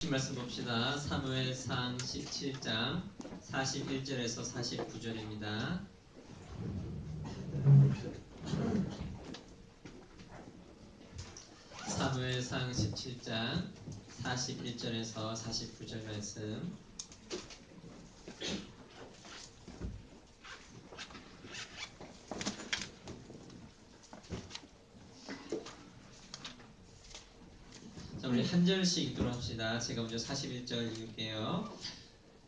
말씀 봅시다. 사무엘상 17장 41절에서 49절입니다. 사무엘상 17장 41절에서 49절 말씀. 자, 우리 한 절씩 읽도록 합시다. 제가 먼저 41절 읽을게요.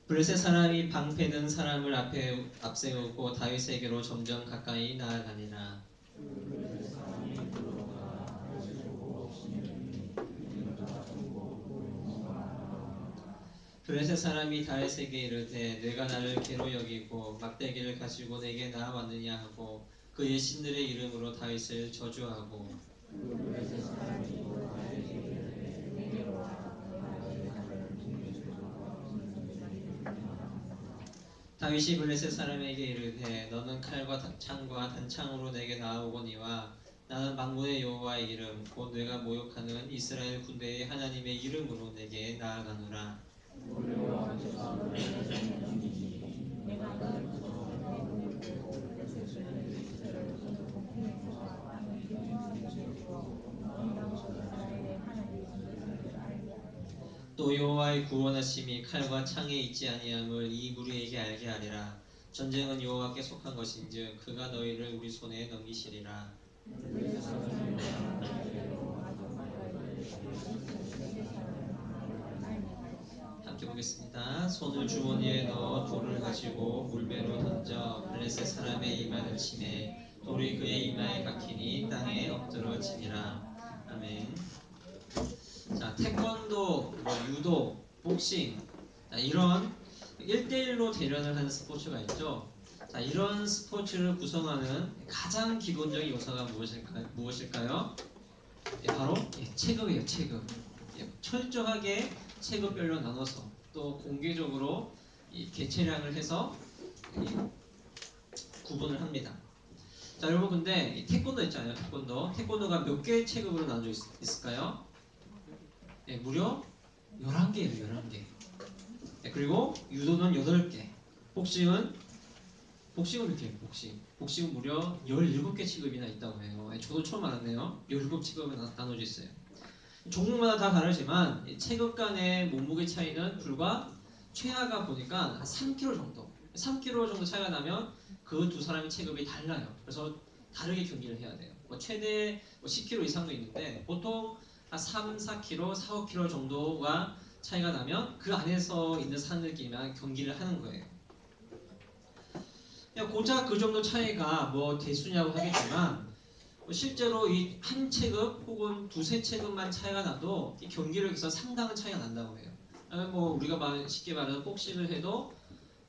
블레셋 사람이 방패든 사람을 앞세우고 다윗에게로 점점 가까이 나아가니라. 블레셋 사람이 다윗에게 이르되 내가 나를 개로 여기고 막대기를 가지고 내게 나아왔느냐 하고 그의 신들의 이름으로 다윗을 저주하고 다윗이 블레셋 사람에게 이르되 너는 칼과 창과 단창으로 내게 나아오거니와 나는 만군의 여호와의 이름 곧 내가 모욕하는 이스라엘 군대의 하나님의 이름으로 내게 나아가노라. 또 여호와의 구원하심이 칼과 창에 있지 아니함을 이 무리에게 알게 하리라. 전쟁은 여호와께 속한 것인즉 그가 너희를 우리 손에 넘기시리라. 함께 보겠습니다. 손을 주머니에 넣어 돌을 가지고 물배로 던져 블레셋 사람의 이마를 치매 돌이 그의 이마에 박히니 땅에 엎드러지니라. 아멘. 자, 태권도, 유도, 복싱, 자, 이런 1대1로 대련을 하는 스포츠가 있죠. 자, 이런 스포츠를 구성하는 가장 기본적인 요소가 무엇일까요? 예, 바로 체급이에요. 체급. 철저하게 체급별로 나눠서 또 공개적으로 개체량을 해서 구분을 합니다. 자, 여러분 근데 태권도 있잖아요. 태권도가 몇 개의 체급으로 나눠져 있을까요? 네, 무려 11개예요. 11개. 네, 그리고 유도는 8개. 복싱은 몇 개예요? 복싱은 무려 17개 체급이나 있다고 해요. 네, 저도 처음 알았네요. 17체급에 나눠져 있어요. 종목마다 다 다르지만 체급 간의 몸무게 차이는 불과 최하가 보니까 한 3kg 정도. 3kg 정도 차이가 나면 그 두 사람의 체급이 달라요. 그래서 다르게 경기를 해야 돼요. 최대 10kg 이상도 있는데 보통 한 3, 4kg, 4, 5kg 정도가 차이가 나면 그 안에서 있는 사람들끼리만 경기를 하는 거예요. 고작 그 정도 차이가 뭐 대수냐고 하겠지만 실제로 이 한 체급 혹은 두세 체급만 차이가 나도 이 경기력에서 상당한 차이가 난다고 해요. 뭐 우리가 쉽게 말해서 복싱을 해도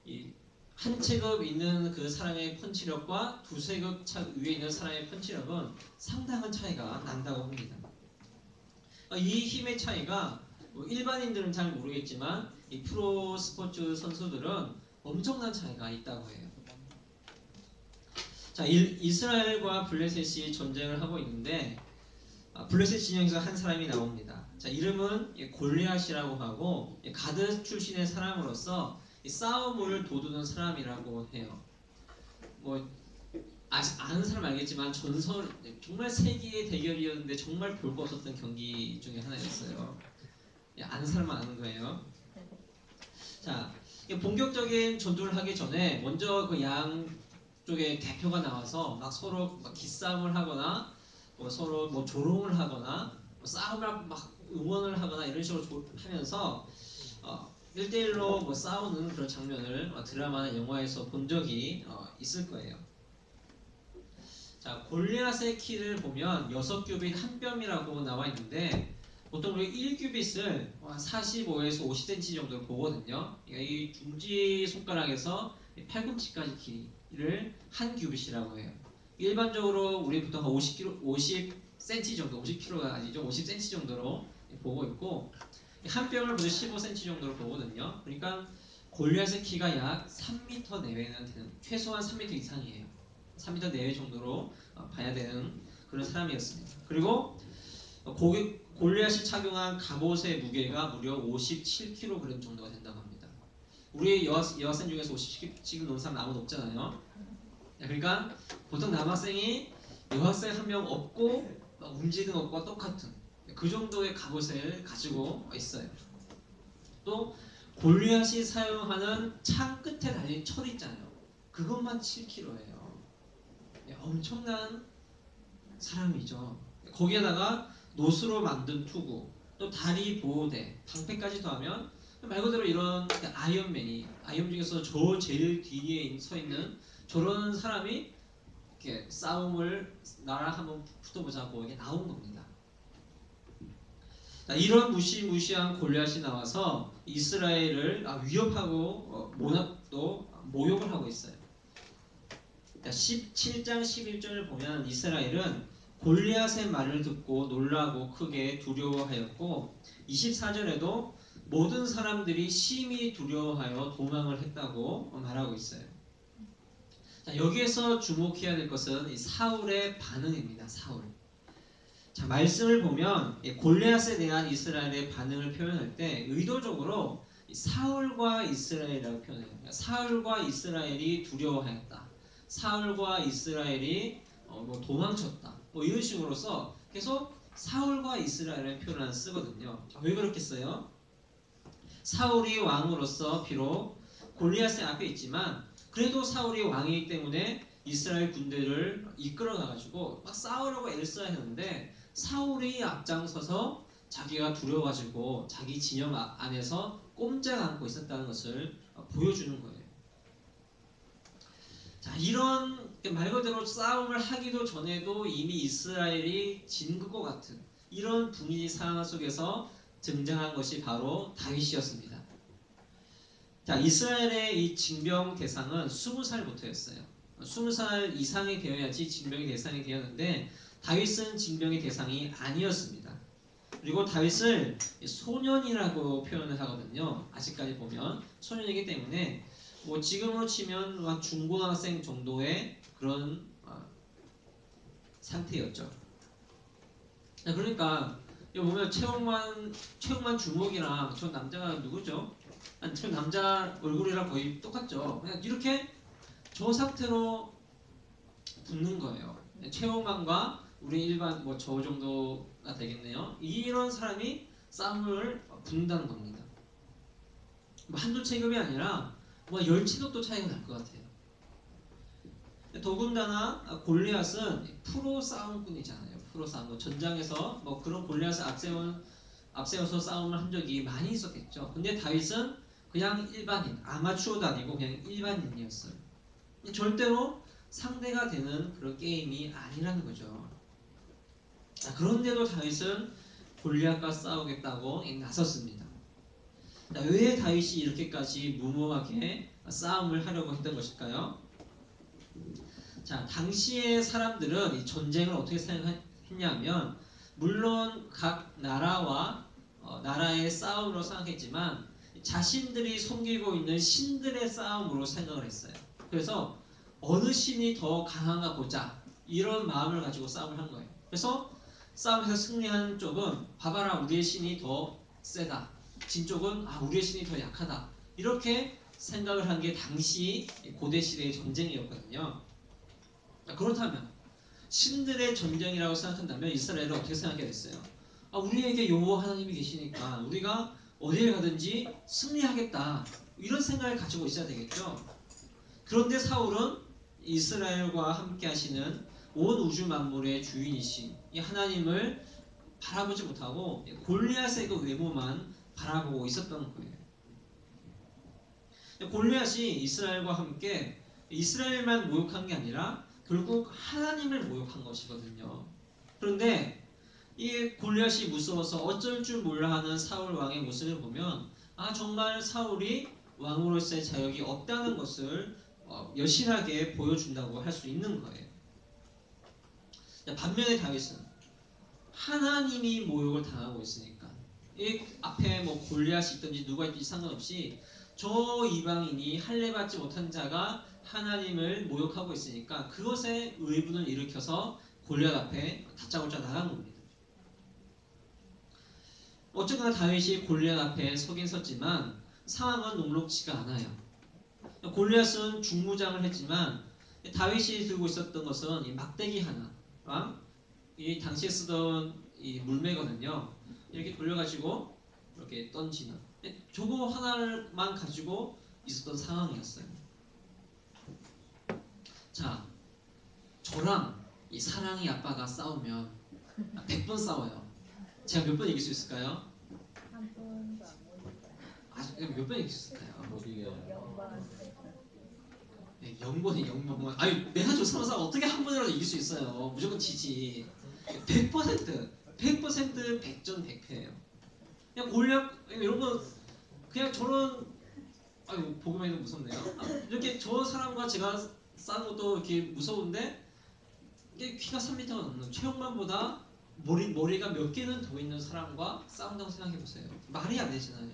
이 한 체급 있는 그 사람의 펀치력과 두세 급 위에 있는 사람의 펀치력은 상당한 차이가 난다고 합니다. 이 힘의 차이가 일반인들은 잘 모르겠지만 이 프로 스포츠 선수들은 엄청난 차이가 있다고 해요. 자, 이스라엘과 블레셋이 전쟁을 하고 있는데 블레셋 진영에서 한 사람이 나옵니다. 자, 이름은 골리앗이라고 하고 가드 출신의 사람으로서 싸움을 도두는 사람이라고 해요. 뭐 아는 사람 알겠지만 정말 세기의 대결이었는데 정말 볼 거 없었던 경기 중에 하나였어요. 아는 사람만 아는 거예요. 자, 본격적인 전투를 하기 전에 먼저 그 양쪽의 대표가 나와서 막 서로 기싸움을 하거나 서로 조롱을 하거나 싸움을 막 응원을 하거나 이런 식으로 하면서 1대1로 싸우는 그런 장면을 드라마나 영화에서 본 적이 있을 거예요. 자, 골리앗의 키를 보면 6규빗 한 뼘이라고 나와 있는데 보통 우리 1규빗을 45에서 50cm 정도로 보거든요. 이 중지 손가락에서 팔꿈치까지 길이를 한 규빗이라고 해요. 일반적으로 우리 보통 50cm 정도, 50kg가 아니죠. 50cm 정도로 보고 있고 한 뼘을 보면 15cm 정도로 보거든요. 그러니까 골리앗의 키가 약 3m 내외는 되는, 최소한 3m 이상이에요. 3m 내외 정도로 봐야 되는 그런 사람이었습니다. 그리고 골리앗이 착용한 갑옷의 무게가 무려 57kg 정도가 된다고 합니다. 우리 여학생 중에서 57kg 놓은 사람 아무도 없잖아요. 그러니까 보통 남학생이 여학생 한 명 없고 움직이는 것과 똑같은 그 정도의 갑옷을 가지고 있어요. 또 골리앗이 사용하는 창 끝에 달린 철 있잖아요. 그것만 7kg예요. 엄청난 사람이죠. 거기에다가 노스로 만든 투구, 또 다리 보호대, 방패까지 더하면 말 그대로 이런 아이언맨이 아이언 중에서 저 제일 뒤에 서 있는 저런 사람이 이렇게 싸움을 나랑 한번 붙어보자고 이게 나온 겁니다. 자, 이런 무시무시한 골리앗이 나와서 이스라엘을 위협하고 또 모욕을 하고 있어요. 17장 11절을 보면 이스라엘은 골리앗의 말을 듣고 놀라고 크게 두려워하였고 24절에도 모든 사람들이 심히 두려워하여 도망을 했다고 말하고 있어요. 자, 여기에서 주목해야 될 것은 이 사울의 반응입니다. 사울. 자, 말씀을 보면 골리앗에 대한 이스라엘의 반응을 표현할 때 의도적으로 사울과 이스라엘이라고 표현해요. 사울과 이스라엘이 두려워하였다. 사울과 이스라엘이 도망쳤다. 이런 식으로서 계속 사울과 이스라엘의 표현을 쓰거든요. 자, 왜 그렇게 써요? 사울이 왕으로서 비록 골리앗의 앞에 있지만 그래도 사울이 왕이기 때문에 이스라엘 군대를 이끌어가가지고 막 싸우려고 애를 써야 했는데 사울이 앞장서서 자기가 두려워가지고 자기 진영 안에서 꼼짝 않고 있었다는 것을 보여주는 거예요. 자, 이런 말 그대로 싸움을 하기도 전에도 이미 이스라엘이 진 것 같은 이런 분위기 상황 속에서 등장한 것이 바로 다윗이었습니다. 자, 이스라엘의 이 징병 대상은 20살부터였어요. 20살 이상이 되어야지 징병의 대상이 되었는데 다윗은 징병의 대상이 아니었습니다. 그리고 다윗을 소년이라고 표현을 하거든요. 아직까지 보면 소년이기 때문에 지금으로 치면 중고등학생 정도의 그런 상태였죠. 그러니까 여기 보면 최홍만 주목이랑 저 남자가 누구죠? 저 남자 얼굴이랑 거의 똑같죠. 그냥 이렇게 저 상태로 붙는 거예요. 최홍만과 우리 일반 저 정도가 되겠네요. 이런 사람이 싸움을 붙는다는 겁니다. 한두 체급이 아니라 10체급도 차이가 날 것 같아요. 더군다나 골리앗은 프로 싸움꾼이잖아요. 프로 싸움꾼. 전장에서 그런 골리앗을 앞세워서 싸움을 한 적이 많이 있었겠죠. 근데 다윗은 그냥 일반인, 아마추어도 아니고 그냥 일반인이었어요. 절대로 상대가 되는 그런 게임이 아니라는 거죠. 자, 그런데도 다윗은 골리앗과 싸우겠다고 나섰습니다. 자, 왜 다윗이 이렇게까지 무모하게 싸움을 하려고 했던 것일까요? 자, 당시의 사람들은 이 전쟁을 어떻게 생각했냐면 물론 각 나라와 나라의 싸움으로 생각했지만 자신들이 섬기고 있는 신들의 싸움으로 생각을 했어요. 그래서 어느 신이 더 강한가 보자 이런 마음을 가지고 싸움을 한 거예요. 그래서 싸움에서 승리한 쪽은 봐봐라 우리의 신이 더 세다. 진 쪽은 우리의 신이 더 약하다. 이렇게 생각을 한 게 당시 고대 시대의 전쟁이었거든요. 그렇다면 신들의 전쟁이라고 생각한다면 이스라엘은 어떻게 생각해야겠어요? 우리에게 여호와 하나님이 계시니까 우리가 어디에 가든지 승리하겠다. 이런 생각을 가지고 있어야 되겠죠. 그런데 사울은 이스라엘과 함께 하시는 온 우주 만물의 주인이신 이 하나님을 바라보지 못하고 골리앗의 그 외모만 바라보고 있었던 거예요. 골리앗이 이스라엘과 함께 이스라엘만 모욕한 게 아니라 결국 하나님을 모욕한 것이거든요. 그런데 이 골리앗이 무서워서 어쩔 줄 몰라 하는 사울 왕의 모습을 보면 정말 사울이 왕으로서의 자격이 없다는 것을 여실하게 보여준다고 할 수 있는 거예요. 반면에 다윗은 하나님이 모욕을 당하고 있으니까 이 앞에 골리앗이 있든지 누가 있든지 상관없이 저 이방인이 할례받지 못한 자가 하나님을 모욕하고 있으니까 그것에 의분을 일으켜서 골리앗 앞에 다짜고짜 나간 겁니다. 어쨌거나 다윗이 골리앗 앞에 서긴 섰지만 상황은 녹록지가 않아요. 골리앗은 중무장을 했지만 다윗이 들고 있었던 것은 이 막대기 하나랑 이 당시에 쓰던 이 물매거든요. 이렇게 돌려가지고 이렇게 던지는 저거 하나만 가지고 있었던 상황이었어요. 자, 저랑 이 사랑의 아빠가 싸우면 100번 싸워요. 제가 몇 번 이길 수 있을까요? 한 번도 안 모르겠어요. 몇 번 이길 수 있을까요? 못 이겨요. 영반. 네, 0번에 0번. 아니, 내가 저 사람 어떻게 한 번이라도 이길 수 있어요. 무조건 지지. 100%, 100% 100전 100패예요. 그냥 골략 여러분 그냥 저런 아유 보기만 해도 무섭네요. 이렇게 저 사람과 제가 싸는 것도 이렇게 무서운데 이게 키가 3m가 넘는 최영만보다 머리가 몇 개는 더 있는 사람과 싸운다고 생각해 보세요. 말이 안 되잖아요.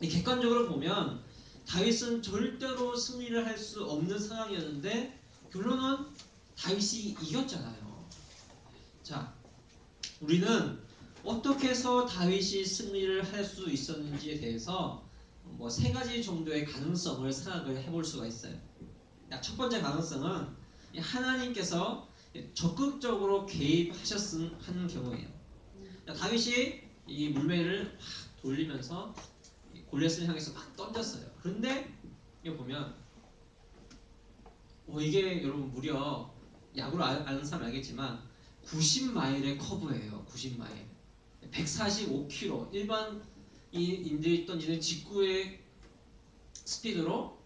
객관적으로 보면 다윗은 절대로 승리를 할 수 없는 상황이었는데 결론은 다윗이 이겼잖아요. 자, 우리는 어떻게 해서 다윗이 승리를 할 수 있었는지에 대해서 뭐 세 가지 정도의 가능성을 생각을 해볼 수가 있어요. 첫 번째 가능성은 하나님께서 적극적으로 개입하셨는 경우예요. 다윗이 이 물매를 막 돌리면서 골리앗을 향해서 막 던졌어요. 그런데 이거 보면 이게 여러분 무려 야구를 아는 사람 알겠지만 90마일의 커브예요. 90마일 145km 일반 인들이 던지는 직구의 스피드로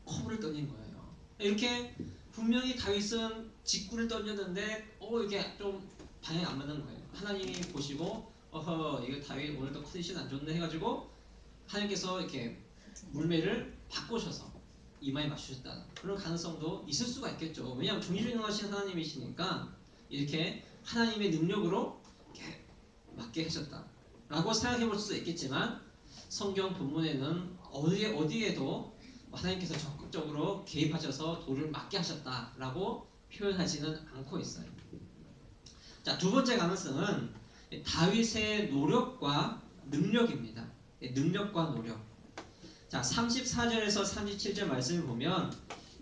커브를 던진 거예요. 이렇게 분명히 다윗은 직구를 던졌는데 이게 좀 방향이 안 맞는 거예요. 하나님이 보시고 이거 다윗 오늘도 컨디션 안 좋네 해가지고 하나님께서 이렇게 물매를 바꾸셔서 이마에 맞추셨다. 그런 가능성도 있을 수가 있겠죠. 왜냐하면 종기준능하신 하나님이시니까 이렇게 하나님의 능력으로 이렇게 맞게 하셨다라고 생각해 볼 수도 있겠지만 성경 본문에는 어디에도 하나님께서 적극적으로 개입하셔서 돌을 맞게 하셨다라고 표현하지는 않고 있어요. 자, 두 번째 가능성은 다윗의 노력과 능력입니다. 능력과 노력. 자, 34절에서 37절 말씀을 보면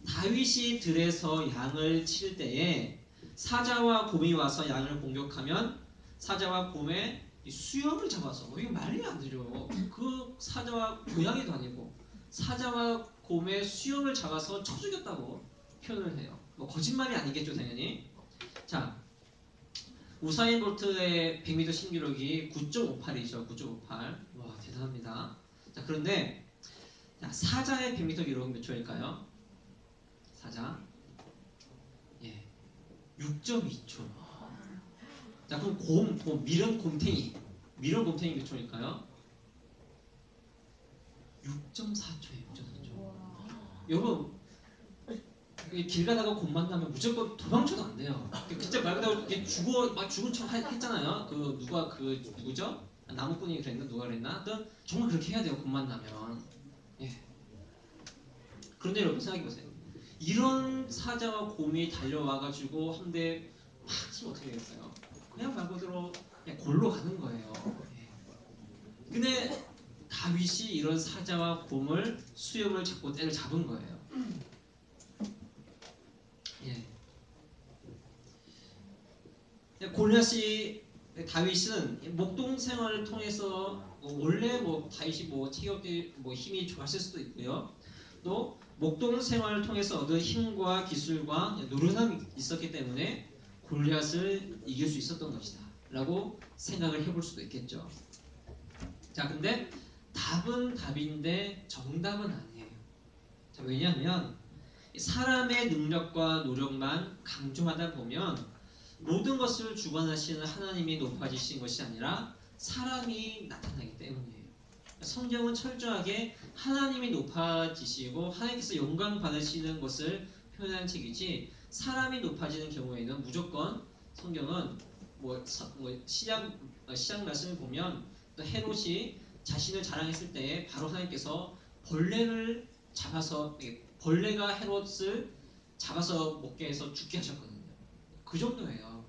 다윗이 들에서 양을 칠 때에 사자와 곰이 와서 양을 공격하면 사자와 곰의 수염을 잡아서 이게 말이 안 되죠. 그 사자와 고양이도 아니고 사자와 곰의 수염을 잡아서 쳐 죽였다고 표현을 해요. 뭐 거짓말이 아니겠죠, 당연히. 자, 우사인 볼트의 100m 신기록이 9.58이죠. 9.58. 와, 대단합니다. 자, 그런데 자, 사자의 100m 기록은 몇 초일까요? 사자. 예. 6.2초. 자, 그럼 미련 곰탱이 몇 초일까요? 6.4초예요. 6.4초. 여러분, 길 가다가 곰 만나면 무조건 도망쳐도 안 돼요. 진짜 말 그대로 죽은 척 했잖아요. 누구죠? 나무꾼이 그랬나? 누가 그랬나? 하여튼 정말 그렇게 해야 돼요. 곰 만나면. 예. 그런데 여러분 생각해보세요. 이런 사자와 곰이 달려와가지고 한 대 팍 치면 어떻게 되겠어요? 그냥 말 그대로 그냥 골로 가는 거예요. 예. 근데 다윗이 이런 사자와 곰을 수염을 잡고 때를 잡은 거예요. 예. 다윗은 목동 생활을 통해서 원래 다윗이 체격이 힘이 좋았을 수도 있고요. 또 목동 생활을 통해서 얻은 힘과 기술과 노련함이 있었기 때문에 골리앗을 이길 수 있었던 것이다 라고 생각을 해볼 수도 있겠죠. 자, 근데 답은 답인데 정답은 아니에요. 자, 왜냐하면 사람의 능력과 노력만 강조하다 보면 모든 것을 주관하시는 하나님이 높아지신 것이 아니라 사람이 나타나기 때문이에요. 성경은 철저하게 하나님이 높아지시고 하나님께서 영광 받으시는 것을 표현한 책이지 사람이 높아지는 경우에는 무조건 성경은 시작 말씀을 보면 또 헤롯이 자신을 자랑했을 때에 바로 하나님께서 벌레를 잡아서 벌레가 헤롯을 잡아서 먹게 해서 죽게 하셨거든요. 그 정도예요.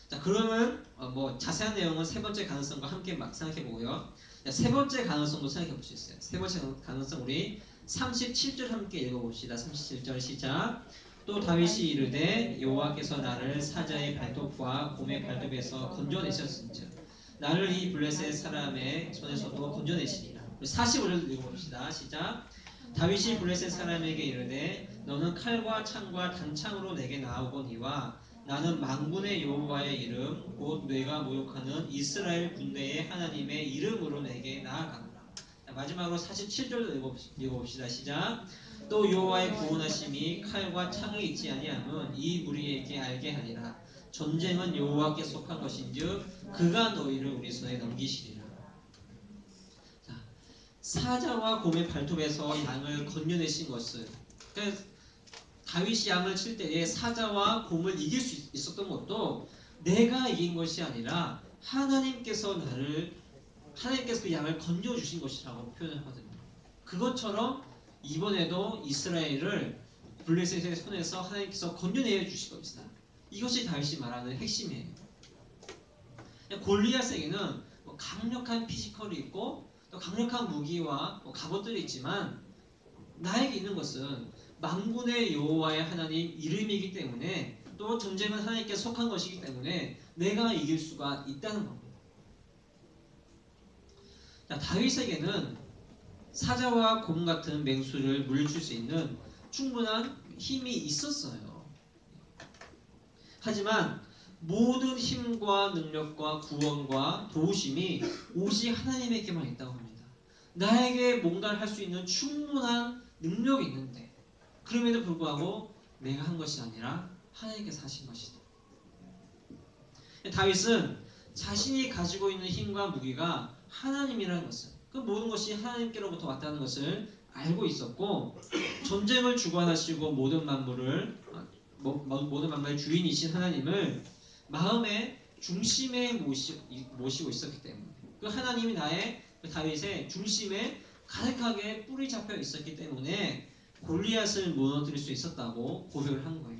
자, 그러면 뭐 자세한 내용은 세 번째 가능성과 함께 막 생각해 보고요. 자, 세 번째 가능성도 생각해 볼 수 있어요. 세 번째 가능성 우리 37절 함께 읽어봅시다. 37절 시작. 또 다윗이 이르되 여호와께서 나를 사자의 발톱과 곰의 발톱에서 건져내셨은즉 나를 이 블레셋 사람의 손에서도 건져내시리라. 45절 읽어봅시다. 시작. 다윗이 블레셋 사람에게 이르되 너는 칼과 창과 단창으로 내게 나오거니와 나는 만군의 여호와의 이름 곧 내가 모욕하는 이스라엘 군대의 하나님의 이름으로 내게 나아가노라. 마지막으로 47절 읽어봅시다. 시작. 또 여호와의 구원하심이 칼과 창에 있지 아니하면 이 무리에게 알게 하리라. 전쟁은 여호와께 속한 것인즉 그가 너희를 우리 손에 넘기시리라. 자, 사자와 곰의 발톱에서 양을 건져내신 것은, 그러니까 다윗이 양을 칠 때에 사자와 곰을 이길 수 있었던 것도 내가 이긴 것이 아니라 하나님께서 그 양을 건져주신 것이라고 표현하거든요. 그것처럼 이번에도 이스라엘을 블레셋의 손에서 하나님께서 건져내 주실 것이다. 이것이 다윗이 말하는 핵심이에요. 골리앗에게는 강력한 피지컬이 있고 또 강력한 무기와 갑옷들이 있지만 나에게 있는 것은 만군의 여호와의 하나님 이름이기 때문에 또 전쟁은 하나님께 속한 것이기 때문에 내가 이길 수가 있다는 겁니다. 자, 다윗에게는 사자와 곰 같은 맹수를 물리칠 수 있는 충분한 힘이 있었어요. 하지만 모든 힘과 능력과 구원과 도우심이 오직 하나님에게만 있다고 합니다. 나에게 뭔가를 할 수 있는 충분한 능력이 있는데 그럼에도 불구하고 내가 한 것이 아니라 하나님께서 하신 것이다. 다윗은 자신이 가지고 있는 힘과 무기가 하나님이라는 것을, 그 모든 것이 하나님께로부터 왔다는 것을 알고 있었고 전쟁을 주관하시고 모든 만물의 주인이신 하나님을 마음의 중심에 모시고 있었기 때문에 그 하나님이 그 다윗의 중심에 가득하게 뿌리 잡혀 있었기 때문에 골리앗을 무너뜨릴 수 있었다고 고백을 한 거예요.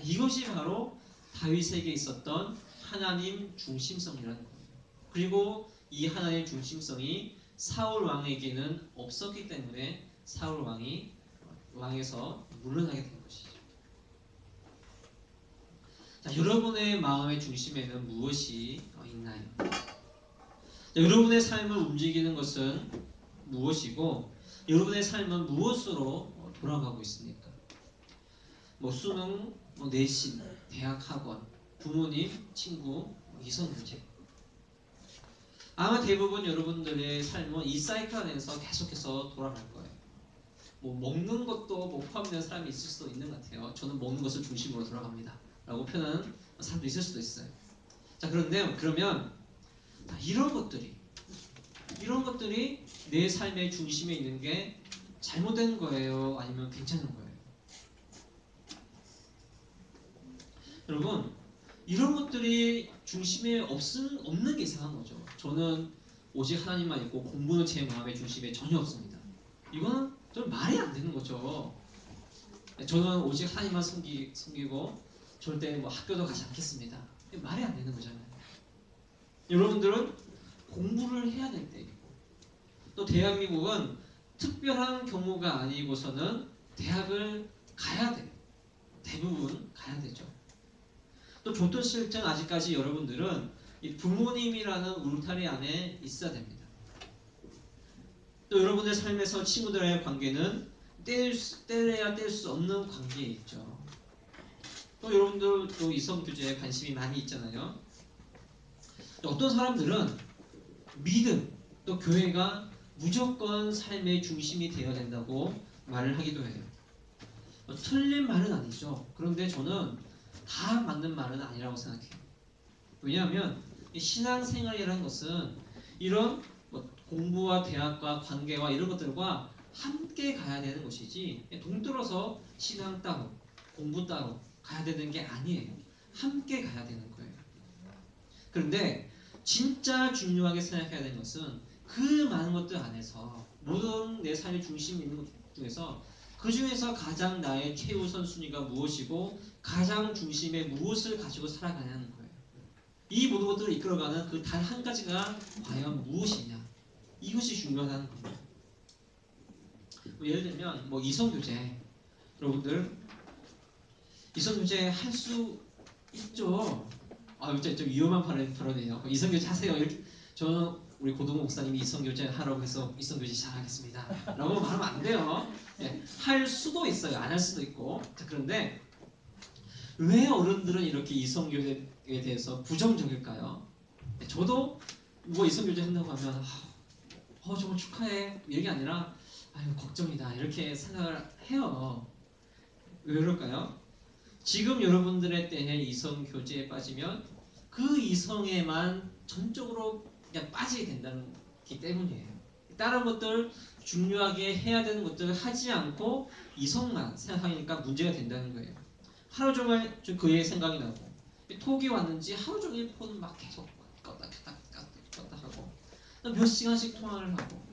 이것이 바로 다윗에게 있었던 하나님 중심성이라는 거예요. 그리고 이 하나님 중심성이 사울 왕에게는 없었기 때문에 사울 왕이 왕에서 물러나게 된 것이죠. 자, 여러분의 마음의 중심에는 무엇이 있나요? 자, 여러분의 삶을 움직이는 것은 무엇이고 여러분의 삶은 무엇으로 돌아가고 있습니까? 수능, 내신, 대학 학원, 부모님, 친구, 이성 문제. 아마 대부분 여러분들의 삶은 이 사이클 안에서 계속해서 돌아갈 거예요. 먹는 것도 포함되는 사람이 있을 수도 있는 것 같아요. 저는 먹는 것을 중심으로 돌아갑니다. 라고 표현하는 사람도 있을 수도 있어요. 자, 그러면 이런 것들이 내 삶의 중심에 있는 게 잘못된 거예요? 아니면 괜찮은 거예요? 여러분, 이런 것들이 중심에 없는 게 이상한 거죠. 저는 오직 하나님만 있고 공부는 제 마음의 중심에 전혀 없습니다. 이거는 좀 말이 안 되는 거죠. 저는 오직 하나님만 섬기고 절대 학교도 가지 않겠습니다. 말이 안 되는 거잖아요. 여러분들은 공부를 해야 될 때이고 또 대한민국은 특별한 경우가 아니고서는 대학을 가야 돼요. 대부분 가야 되죠. 또 교통실증 아직까지 여러분들은 이 부모님이라는 울타리 안에 있어야 됩니다. 또 여러분의 삶에서 친구들과의 관계는 떼야 뗄 수 없는 관계에 있죠. 또 여러분들도 이성 교제에 관심이 많이 있잖아요. 어떤 사람들은 믿음, 또 교회가 무조건 삶의 중심이 되어야 된다고 말을 하기도 해요. 틀린 말은 아니죠. 그런데 저는 다 맞는 말은 아니라고 생각해요. 왜냐하면 신앙생활이라는 것은 이런 공부와 대학과 관계와 이런 것들과 함께 가야 되는 것이지 동떨어서 신앙 따로 공부 따로 가야 되는 게 아니에요. 함께 가야 되는 거예요. 그런데 진짜 중요하게 생각해야 되는 것은 그 많은 것들 안에서 모든 내 삶의 중심이 있는 것 중에서 그 중에서 가장 나의 최우선 순위가 무엇이고 가장 중심에 무엇을 가지고 살아가냐는 거예요. 모두를 이끌어가는 그 단 한 가지가 과연 무엇이냐, 이것이 중요하다는 겁니다. 뭐 예를 들면 뭐 이성교제, 여러분들 이성교제 할 수 있죠. 진짜 좀 위험한 발언이에요. 이성교제 하세요. 이렇게 저는 우리 고동호 목사님이 이성교제 하라고 해서 이성교제 시작하겠습니다 라고 말하면 안 돼요. 예, 할 수도 있어요. 안 할 수도 있고. 자, 그런데 왜 어른들은 이렇게 이성교제에 대해서 부정적일까요? 저도 뭐 이성교제 한다고 하면 정말 축하해 이게 아니라 아유 걱정이다 이렇게 생각을 해요. 왜 그럴까요? 지금 여러분들의 때에 이성교제에 빠지면 그 이성에만 전적으로 그냥 빠지게 된다는 기 때문이에요. 다른 것들 중요하게 해야 되는 것들을 하지 않고 이성만 생각하니까 문제가 된다는 거예요. 하루 종일 좀 그의 생각이 나고 톡이 왔는지 하루 종일 폰 막 계속 껐다 켰다 하고 몇 시간씩 통화를 하고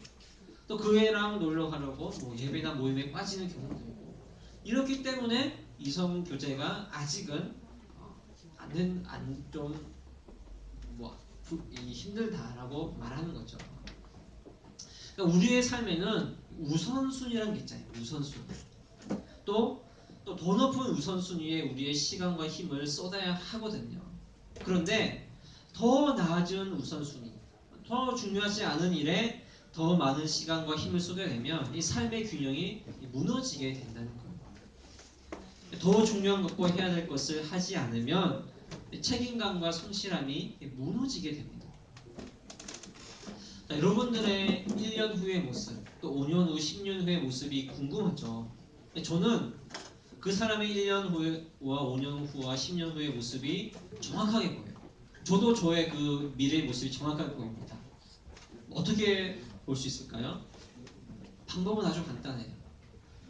또 그 애랑 놀러 가려고 뭐 예배나 모임에 빠지는 경우도 있고 이렇기 때문에 이성 교제가 아직은 힘들다라고 말하는 거죠. 그러니까 우리의 삶에는 우선순위라는 게 있잖아요. 우선순위. 또 더 높은 우선순위에 우리의 시간과 힘을 쏟아야 하거든요. 그런데 더 낮은 우선순위, 더 중요하지 않은 일에 더 많은 시간과 힘을 쏟아야 되면 이 삶의 균형이 무너지게 된다는 거예요. 더 중요한 것과 해야 될 것을 하지 않으면 책임감과 성실함이 무너지게 됩니다. 자, 여러분들의 1년 후의 모습, 또 5년 후, 10년 후의 모습이 궁금하죠. 저는 그 사람의 1년 후와 5년 후와 10년 후의 모습이 정확하게 보여요. 저도 저의 그 미래의 모습이 정확하게 보입니다. 어떻게 볼 수 있을까요? 방법은 아주 간단해요.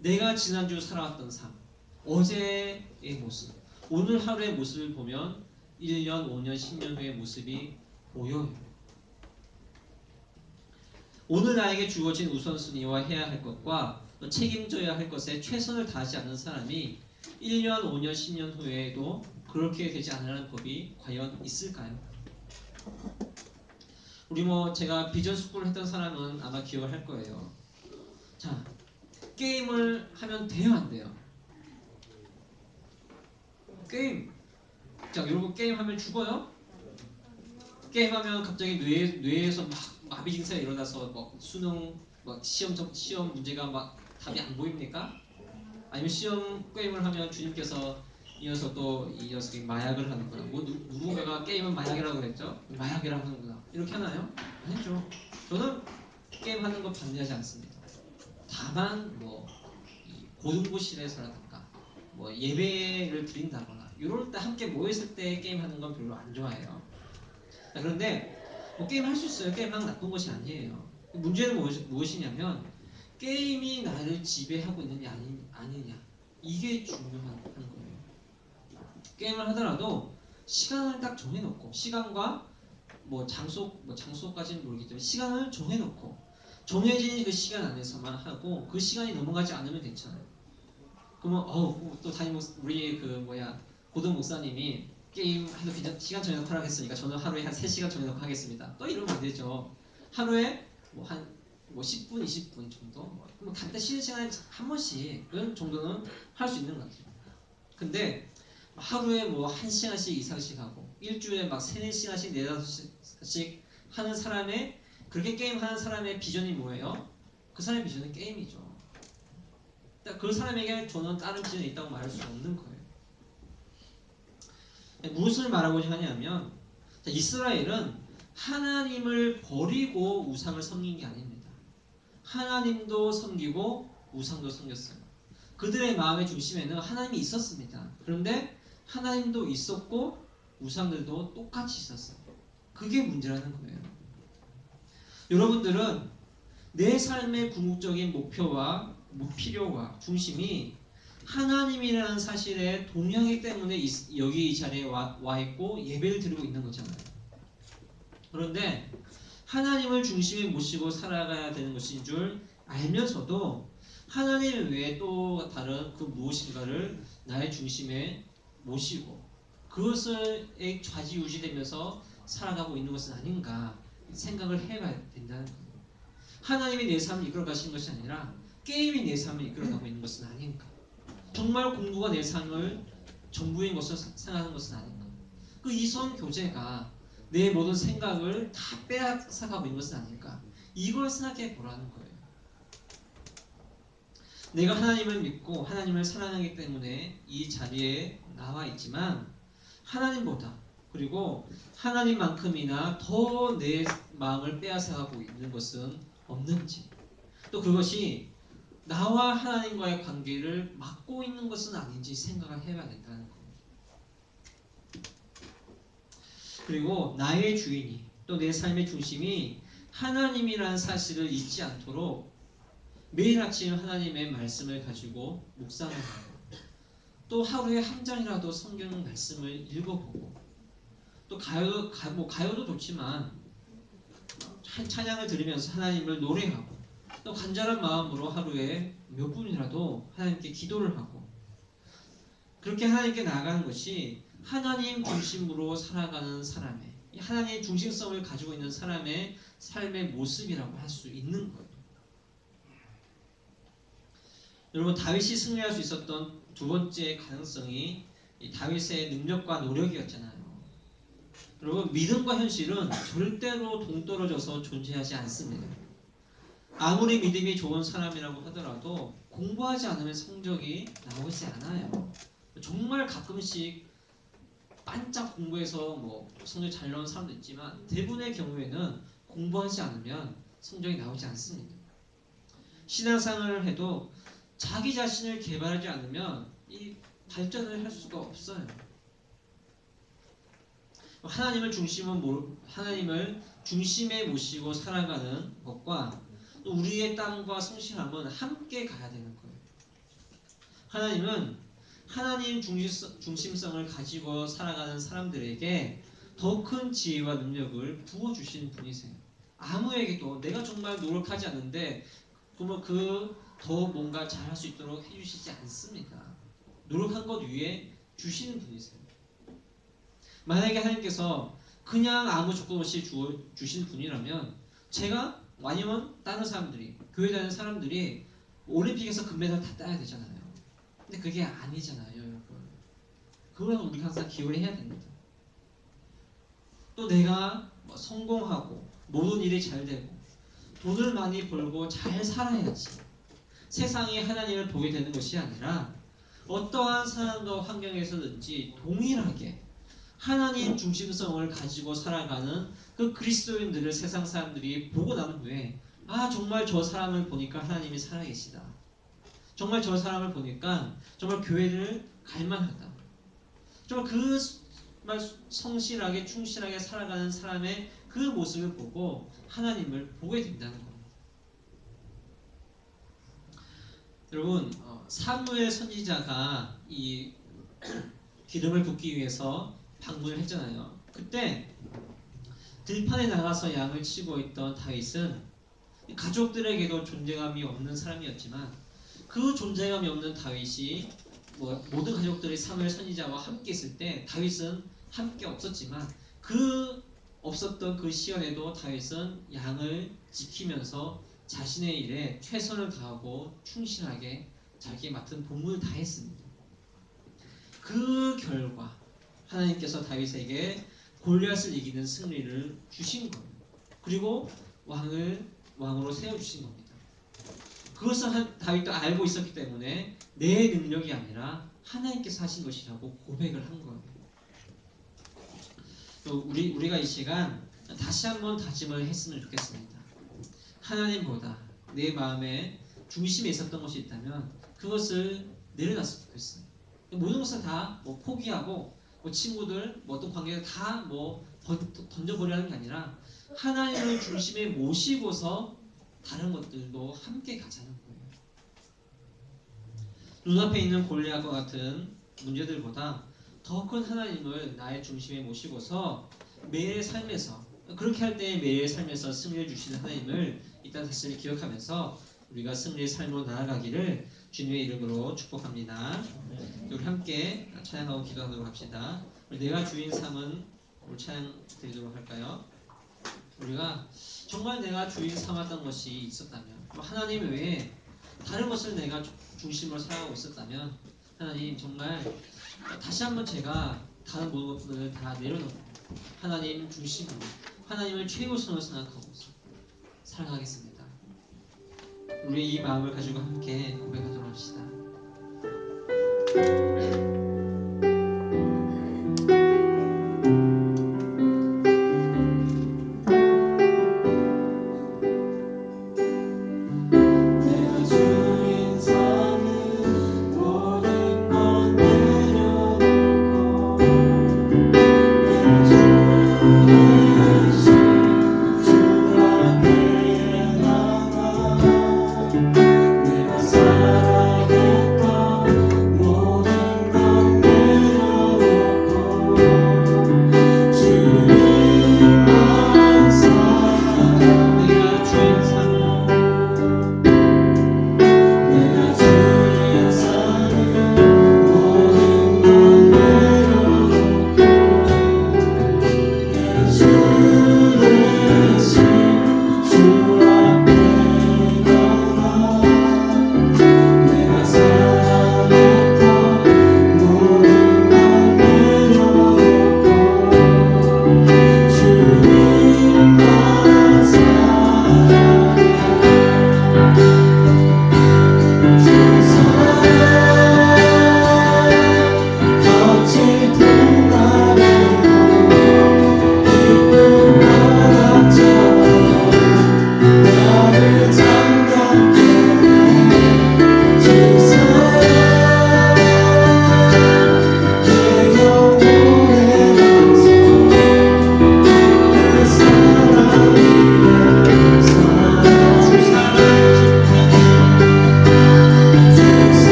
내가 지난주 살아왔던 삶, 어제의 모습, 오늘 하루의 모습을 보면 1년, 5년, 10년 후의 모습이 보여요. 오늘 나에게 주어진 우선순위와 해야 할 것과 책임져야 할 것에 최선을 다하지 않는 사람이 1년, 5년, 10년 후에도 그렇게 되지 않으라는 법이 과연 있을까요? 우리 제가 비전 스쿨을 했던 사람은 아마 기억을 할 거예요. 자, 게임을 하면 돼요, 안 돼요? 게임. 자, 여러분 게임하면 죽어요? 게임하면 갑자기 뇌에서 막 마비 증세가 일어나서 수능 시험 문제가 막 답이 안 보입니까? 아니면 시험 게임을 하면 주님께서 이어서 또 이 녀석이 마약을 하는구나. 누군가가 게임은 마약이라고 했죠? 마약이라고 하는구나. 이렇게 하나요? 아니죠. 저는 게임하는 거 반대하지 않습니다. 다만 고등부실에서라든가 예배를 드린다거나 이럴 때 함께 모였을 때 게임하는 건 별로 안 좋아해요. 자, 그런데 게임 할 수 있어요. 게임하는 나쁜 것이 아니에요. 문제는 무엇이냐면 게임이 나를 지배하고 있느냐 아니냐 이게 중요한 거예요. 게임을 하더라도 시간을 딱 정해놓고 시간과 장소까지는 모르겠지만 시간을 정해놓고 정해진 그 시간 안에서만 하고 그 시간이 넘어가지 않으면 괜찮아요. 그러면 또 우리 고등 목사님이 게임 해도 시간 정해놓고 하라고 했으니까 저는 하루에 한 3시간 정해놓고 하겠습니다. 또 이러면 안 되죠. 하루에 한 10분, 20분 정도 간단히 쉬는 시간에 한 번씩은 정도는 할 수 있는 것 같아요. 근데 하루에 1시간씩 이상씩 하고 일주일에 3-4시간씩 4-5시간씩 하는 사람의 그렇게 게임하는 사람의 비전이 뭐예요? 그 사람의 비전은 게임이죠. 그 사람에게 저는 다른 비전이 있다고 말할 수 없는 거예요. 무엇을 말하고자 하냐면 이스라엘은 하나님을 버리고 우상을 섬긴 게 아닙니다. 하나님도 섬기고 우상도 섬겼어요. 그들의 마음의 중심에는 하나님이 있었습니다. 그런데 하나님도 있었고 우상들도 똑같이 있었어요. 그게 문제라는 거예요. 여러분들은 내 삶의 궁극적인 목표와 필요와 중심이 하나님이라는 사실에 동의하기 때문에 여기 이 자리에 와 있고 예배를 드리고 있는 거잖아요. 그런데 하나님을 중심에 모시고 살아가야 되는 것인 줄 알면서도 하나님 외에 또 다른 그 무엇인가를 나의 중심에 모시고 그것을 좌지우지되면서 살아가고 있는 것은 아닌가 생각을 해봐야 된다는 거예요. 하나님이 내 삶을 이끌어 가시는 것이 아니라 게임이 내 삶을 이끌어가고 있는 것은 아닌가. 정말 공부가 내 삶을 전부인 것을 생각하는 것은 아닌가. 그 이성 교제가 내 모든 생각을 다 빼앗아가고 있는 것은 아닐까. 이걸 생각해 보라는 거예요. 내가 하나님을 믿고 하나님을 사랑하기 때문에 이 자리에 나와 있지만 하나님보다 그리고 하나님만큼이나 더 내 마음을 빼앗아가고 있는 것은 없는지, 또 그것이 나와 하나님과의 관계를 막고 있는 것은 아닌지 생각을 해봐야 된다는 겁니다. 그리고 나의 주인이 또 내 삶의 중심이 하나님이라는 사실을 잊지 않도록 매일 아침 하나님의 말씀을 가지고 묵상을 하고, 또 하루에 한 장이라도 성경 말씀을 읽어보고, 또 가요도 좋지만 찬양을 들으면서 하나님을 노래하고, 또 간절한 마음으로 하루에 몇 분이라도 하나님께 기도를 하고, 그렇게 하나님께 나아가는 것이 하나님 중심으로 살아가는 사람의, 하나님의 중심성을 가지고 있는 사람의 삶의 모습이라고 할 수 있는 거예요. 여러분, 다윗이 승리할 수 있었던 두 번째 가능성이 이 다윗의 능력과 노력이었잖아요. 여러분, 믿음과 현실은 절대로 동떨어져서 존재하지 않습니다. 아무리 믿음이 좋은 사람이라고 하더라도 공부하지 않으면 성적이 나오지 않아요. 정말 가끔씩 반짝 공부해서 성적 잘 나오는 사람도 있지만 대부분의 경우에는 공부하지 않으면 성적이 나오지 않습니다. 신앙생활을 해도 자기 자신을 개발하지 않으면 이 발전을 할 수가 없어요. 하나님을 중심에 모시고 살아가는 것과 또 우리의 땀과 성실함은 함께 가야 되는 거예요. 하나님은 하나님 중심성을 가지고 살아가는 사람들에게 더 큰 지혜와 능력을 부어주시는 분이세요. 아무에게도 내가 정말 노력하지 않는데 그러면 더 뭔가 잘할 수 있도록 해주시지 않습니다. 노력한 것 위에 주시는 분이세요. 만약에 하나님께서 그냥 아무 조건 없이 주신 분이라면 제가 아니면 다른 사람들이, 교회 다니는 사람들이 올림픽에서 금메달 다 따야 되잖아요. 근데 그게 아니잖아요, 여러분. 그걸 우리가 항상 기원해야 됩니다. 또 내가 성공하고 모든 일이 잘 되고 돈을 많이 벌고 잘 살아야지 세상이 하나님을 보게 되는 것이 아니라 어떠한 상황과 환경에서든지 동일하게 하나님 중심성을 가지고 살아가는 그 그리스도인들을 세상 사람들이 보고 난 후에 정말 저 사람을 보니까 하나님이 살아계시다. 정말 저 사람을 보니까 정말 교회를 갈만하다. 정말 정말 성실하게 충실하게 살아가는 사람의 그 모습을 보고 하나님을 보게 된다는 겁니다. 여러분, 사무엘 선지자가 이 기름을 붓기 위해서 방문을 했잖아요. 그때 들판에 나가서 양을 치고 있던 다윗은 가족들에게도 존재감이 없는 사람이었지만 그 존재감이 없는 다윗이 모든 가족들이 사무엘 선지자와 함께 있을 때 다윗은 함께 없었지만 없었던 그 시간에도 다윗은 양을 지키면서 자신의 일에 최선을 다하고 충실하게 자기의 맡은 본분을 다했습니다. 그 결과 하나님께서 다윗에게 골리앗을 이기는 승리를 주신 거예요. 그리고 왕으로 세워주신 겁니다. 그것을 다윗도 알고 있었기 때문에 내 능력이 아니라 하나님께서 하신 것이라고 고백을 한 거예요. 또 우리가 이 시간 다시 한번 다짐을 했으면 좋겠습니다. 하나님보다 내 마음의 중심에 있었던 것이 있다면 그것을 내려놨으면 좋겠어요. 모든 것을 다 포기하고 친구들 어떤 관계를 다 던져버리는 게 아니라 하나님을 중심에 모시고서 다른 것들도 함께 가자는 거예요. 눈앞에 있는 골리앗과 같은 문제들보다 더 큰 하나님을 나의 중심에 모시고서 매일의 삶에서, 그렇게 할 때 매일의 삶에서 승리를 주시는 하나님을 일단 사실을 기억하면서 우리가 승리의 삶으로 나아가기를 주님의 이름으로 축복합니다. 우리 함께 찬양하고 기도하도록 합시다. 우리 내가 주인 삼은 우리 찬양 드리도록 할까요? 우리가 정말 내가 주인 삼았던 것이 있었다면, 하나님 외에 다른 것을 내가 중심으로 살아가고 있었다면, 하나님 정말 다시 한번 제가 다른 모든 것들을 다 내려놓고 하나님 중심으로, 하나님을 최우선으로 생각하고 살아가겠습니다. 우리 이 마음을 가지고 함께 고백하도록 합시다.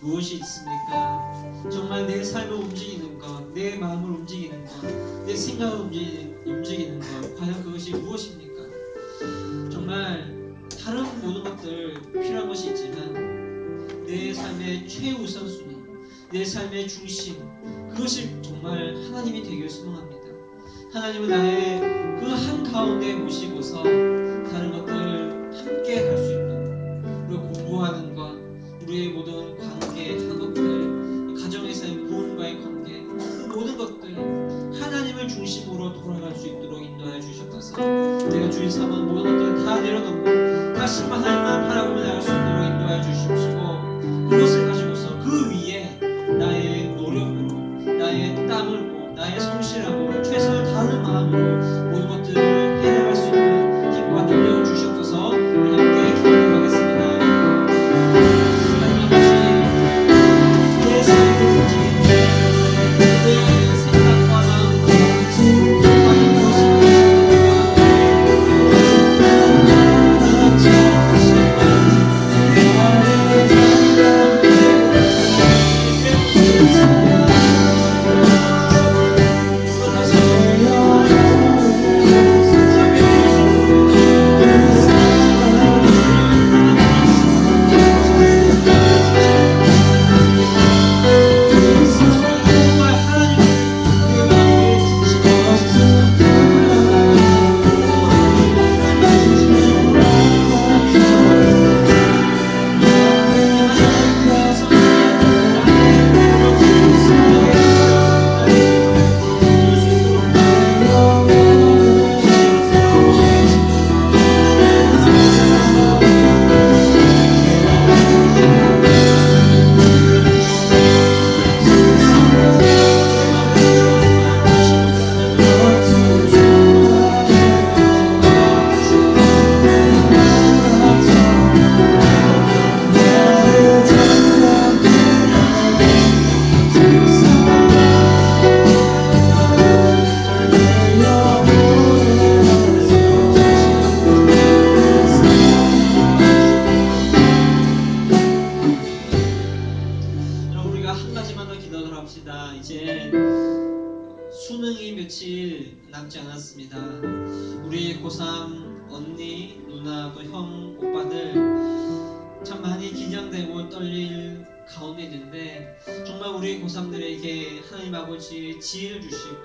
무엇이 있습니까? 정말 내 삶을 움직이는 것, 내 마음을 움직이는 것, 내 생각을 움직이는 것, 과연 그것이 무엇입니까? 정말 다른 모든 것들 필요한 것이 있지만 내 삶의 최우선순위, 내 삶의 중심, 그것이 정말 하나님이 되기를 소망합니다. 하나님은 나의 그 한가운데 모시고서 다른 것들 함께 갈 수 있는, 우리가 공부하는 것, 우리의 모든 관계, 학업들, 가정에서의 부모님과의 관계, 그 모든 것들 하나님을 중심으로 돌아갈 수 있도록 인도하여 주셨다서 내가 주의 삼은 모든 것들을 다 내려놓고 다시만 하나님만 바라보며 나갈 수 있도록 인도하여 주시옵시고, 그것을 가지고서 그 위에 나의 노력으로, 나의 땀을, 나의 성실함으로, 최선을 다하는 마음으로 모든 것들을 해나갈 수 있는 힘과 능력을 주셨어서 함께 기도하겠습니다. 이제 수능이 며칠 남지 않았습니다. 우리 고3 언니, 누나, 또 형, 오빠들 참 많이 긴장되고 떨릴 가운데 있는데 정말 우리 고3들에게 하나님 아버지 지혜를 주시고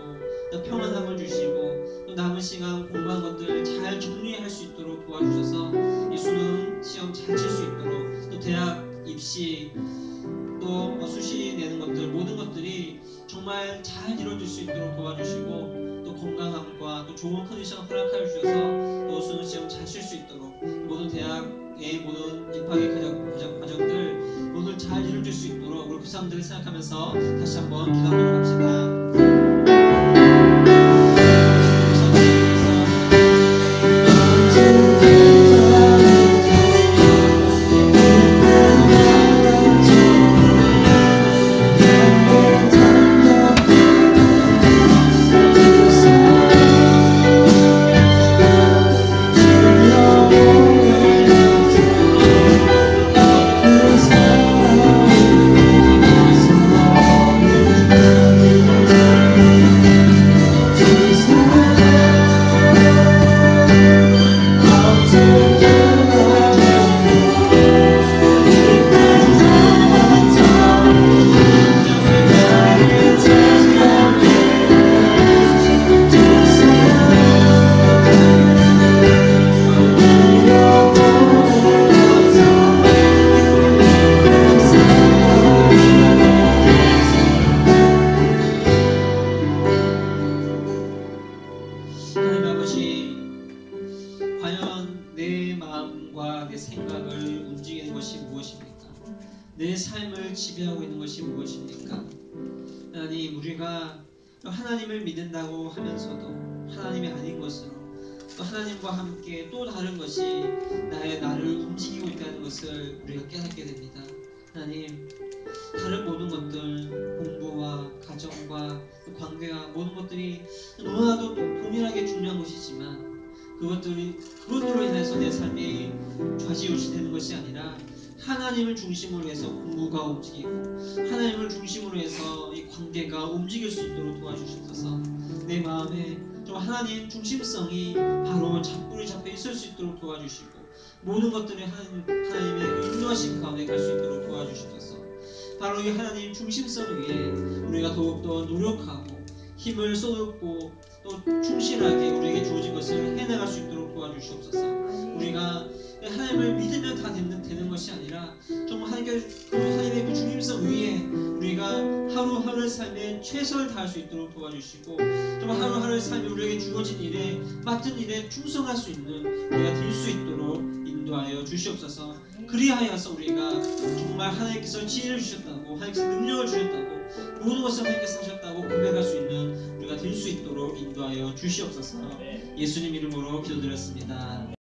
또 평안함을 주시고 또 남은 시간 공부한 것들 잘 정리할 수 있도록 도와주셔서 이 수능 시험 잘 칠 수 있도록 또 대학 입시 또 수시 내는 것들 모든 것들이 정말 잘 이루어질 수 있도록 도와주시고 또 건강함과 또 좋은 컨디션 허락하여 주셔서 또 수능 시험 잘 칠 수 있도록 모든 대학의 모든 입학의 과정들 모두 잘 이루어질 수 있도록 우리 고3들을 생각하면서 다시 한번 기도하도록 합시다. 하나님 아버지, 과연 내 마음과 내 생각을 움직이는 것이 무엇입니까? 내 삶을 지배하고 있는 것이 무엇입니까? 하나님, 우리가 하나님을 믿는다고 하면서도 하나님이 아닌 것으로 또 하나님과 함께 또 다른 것이 나를 움직이고 있다는 것을 우리가 깨닫게 됩니다. 하나님, 다른 모든 것들, 공부와 가정과 관계와 모든 것들이 너무나도 동일하게 중요한 것이지만 그것들로 인해서 내 삶이 좌지우지되는 것이 아니라 하나님을 중심으로 해서 공부가 움직이고 하나님을 중심으로 해서 이 관계가 움직일 수 있도록 도와주셔서 내 마음에 좀 하나님 중심성이 바로 잡고 잡혀 있을 수 있도록 도와주시고 모든 것들이 하나님의 인도하신 가운데 갈 수 있도록 도와주셔서 바로 이 하나님 중심성 위에 우리가 더욱더 노력하고 힘을 쏟고 또 충실하게 우리에게 주어진 것을 해나갈 수 있도록 도와주시옵소서. 우리가 하나님을 믿으면 다 되는 것이 아니라 정말 하나님의 그 중심성 위에 우리가 하루하루의 삶에 최선을 다할 수 있도록 도와주시고 정말 하루하루의 삶이 우리에게 주어진 일에 맡은 일에 충성할 수 있는 우리가 될 수 있도록 인도하여 주시옵소서. 그리하여서 우리가 정말 하나님께서 지혜를 주셨다고 하나님께서 능력을 주셨다고 모든 것을 하나님께서 하셨다고 고백할 수 있는 우리가 될 수 있도록 인도하여 주시옵소서. 예수님 이름으로 기도드렸습니다.